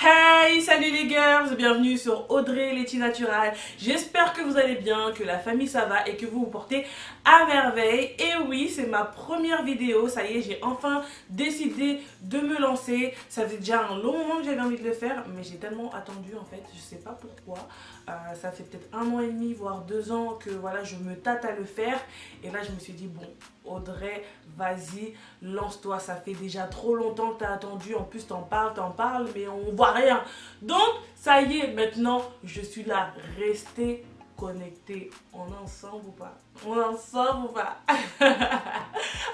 Hey, salut les girls, bienvenue sur Audrey Letty Naturale. J'espère que vous allez bien, que la famille ça va et que vous vous portez à merveille. Et oui, c'est ma première vidéo, ça y est, j'ai enfin décidé de me lancer. Ça fait déjà un long moment que j'avais envie de le faire, mais j'ai tellement attendu en fait, je sais pas pourquoi. Ça fait peut-être 1 an et demi, voire 2 ans que voilà, je me tâte à le faire. Et là, je me suis dit, bon, Audrey, vas-y, lance-toi. Ça fait déjà trop longtemps que tu as attendu. En plus, t'en parles, mais on voit rien. Donc, ça y est, maintenant, je suis là. Restez connectés. On est ensemble ou pas? On est ensemble ou pas?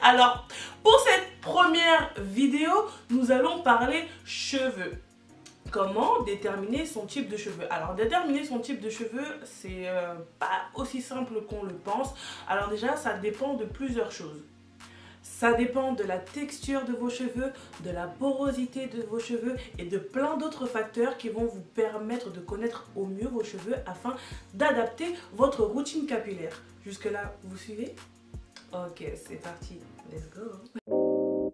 Alors, pour cette première vidéo, nous allons parler cheveux. Comment déterminer son type de cheveux? Alors déterminer son type de cheveux, c'est pas aussi simple qu'on le pense. Alors déjà, ça dépend de plusieurs choses. Ça dépend de la texture de vos cheveux, de la porosité de vos cheveux et de plein d'autres facteurs qui vont vous permettre de connaître au mieux vos cheveux afin d'adapter votre routine capillaire. Jusque là, vous suivez? Ok, c'est parti, let's go!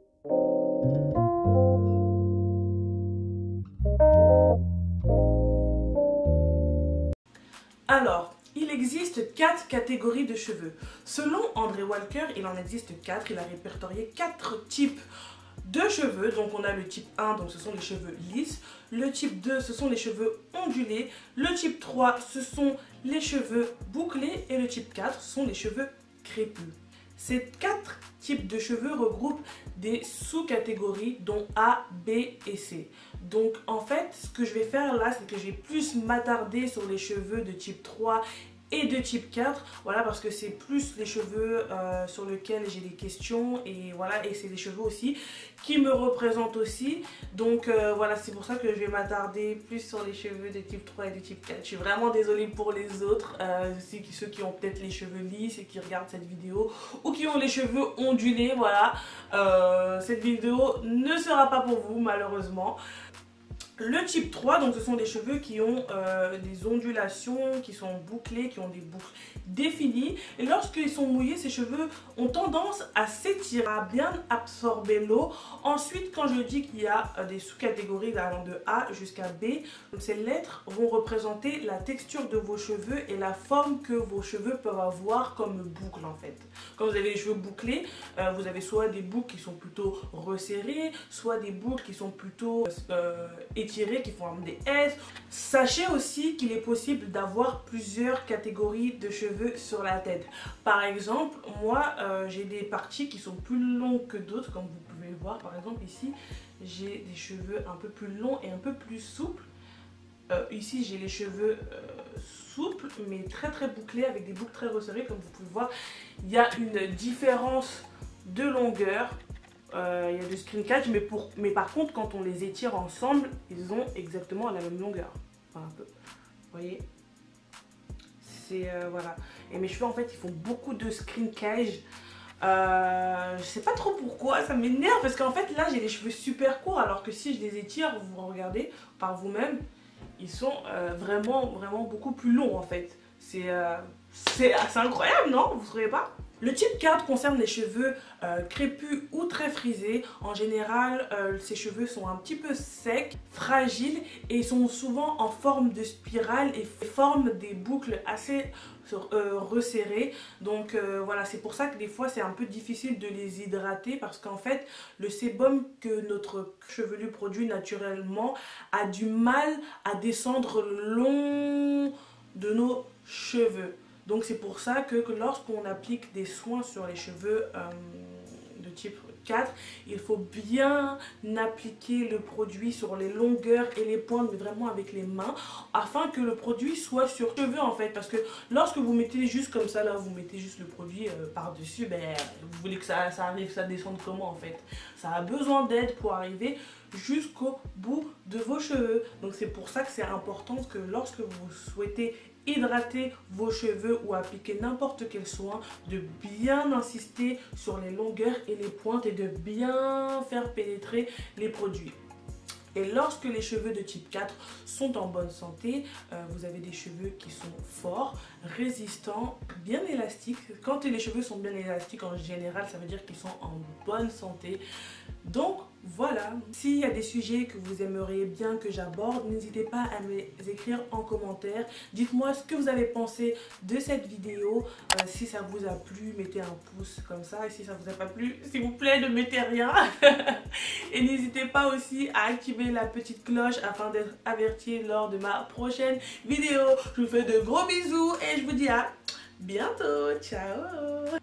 Alors, il existe 4 catégories de cheveux. Selon André Walker, il en existe 4. Il a répertorié 4 types de cheveux. Donc, on a le type 1, donc ce sont les cheveux lisses. Le type 2, ce sont les cheveux ondulés. Le type 3, ce sont les cheveux bouclés. Et le type 4, ce sont les cheveux crépus. Ces 4 types de cheveux regroupent des sous-catégories dont A, B et C. Donc en fait, ce que je vais faire là, c'est que je vais plus m'attarder sur les cheveux de type 3 et de type 4, voilà, parce que c'est plus les cheveux sur lesquels j'ai des questions et voilà, et c'est des cheveux aussi qui me représentent aussi. Donc voilà, c'est pour ça que je vais m'attarder plus sur les cheveux de type 3 et de type 4. Je suis vraiment désolée pour les autres, ceux qui ont peut-être les cheveux lisses et qui regardent cette vidéo ou qui ont les cheveux ondulés, voilà. Cette vidéo ne sera pas pour vous malheureusement. Le type 3, donc ce sont des cheveux qui ont des ondulations, qui sont bouclés, qui ont des boucles définies. Et lorsqu'ils sont mouillés, ces cheveux ont tendance à s'étirer, à bien absorber l'eau. Ensuite, quand je dis qu'il y a des sous-catégories allant de A jusqu'à B, ces lettres vont représenter la texture de vos cheveux et la forme que vos cheveux peuvent avoir comme boucle en fait. Quand vous avez les cheveux bouclés, vous avez soit des boucles qui sont plutôt resserrées, soit des boucles qui sont plutôt étirées, qui font des S. Sachez aussi qu'il est possible d'avoir plusieurs catégories de cheveux sur la tête. Par exemple, moi j'ai des parties qui sont plus longues que d'autres, comme vous pouvez le voir. Par exemple ici, j'ai des cheveux un peu plus longs et un peu plus souples. Ici j'ai les cheveux souples mais très bouclés avec des boucles très resserrées. Comme vous pouvez voir, il y a une différence de longueur. Il y a du screencage, mais par contre quand on les étire ensemble, ils ont exactement la même longueur. Enfin, un peu. Vous voyez, c'est voilà. Et mes cheveux en fait ils font beaucoup de screencage. Je sais pas trop pourquoi, ça m'énerve parce qu'en fait là j'ai les cheveux super courts, alors que si je les étire, vous regardez par vous-même, ils sont vraiment beaucoup plus longs en fait. C'est incroyable, non? Vous trouvez pas? Le type 4 concerne les cheveux crépus ou très frisés. En général, ces cheveux sont un petit peu secs, fragiles et sont souvent en forme de spirale et forment des boucles assez resserrées. Donc voilà, c'est pour ça que des fois c'est un peu difficile de les hydrater, parce qu'en fait le sébum que notre chevelu produit naturellement a du mal à descendre le long de nos cheveux. Donc c'est pour ça que lorsqu'on applique des soins sur les cheveux de type 4, il faut bien appliquer le produit sur les longueurs et les pointes, mais vraiment avec les mains, afin que le produit soit sur les cheveux en fait. Parce que lorsque vous mettez juste comme ça, là vous mettez juste le produit par-dessus, ben vous voulez que ça arrive, ça descende comment en fait? Ça a besoin d'aide pour arriver jusqu'au bout de vos cheveux. Donc c'est pour ça que c'est important que lorsque vous souhaitez hydrater vos cheveux ou appliquer n'importe quel soin, de bien insister sur les longueurs et les pointes et de bien faire pénétrer les produits. Et lorsque les cheveux de type 4 sont en bonne santé, vous avez des cheveux qui sont forts, résistants, bien élastiques. Quand les cheveux sont bien élastiques en général, ça veut dire qu'ils sont en bonne santé. Donc Voilà, s'il y a des sujets que vous aimeriez bien que j'aborde, n'hésitez pas à me les écrire en commentaire. Dites-moi ce que vous avez pensé de cette vidéo. Si ça vous a plu, mettez un pouce comme ça. Et si ça vous a pas plu, s'il vous plaît, ne mettez rien. Et n'hésitez pas aussi à activer la petite cloche afin d'être averti lors de ma prochaine vidéo. Je vous fais de gros bisous et je vous dis à bientôt. Ciao.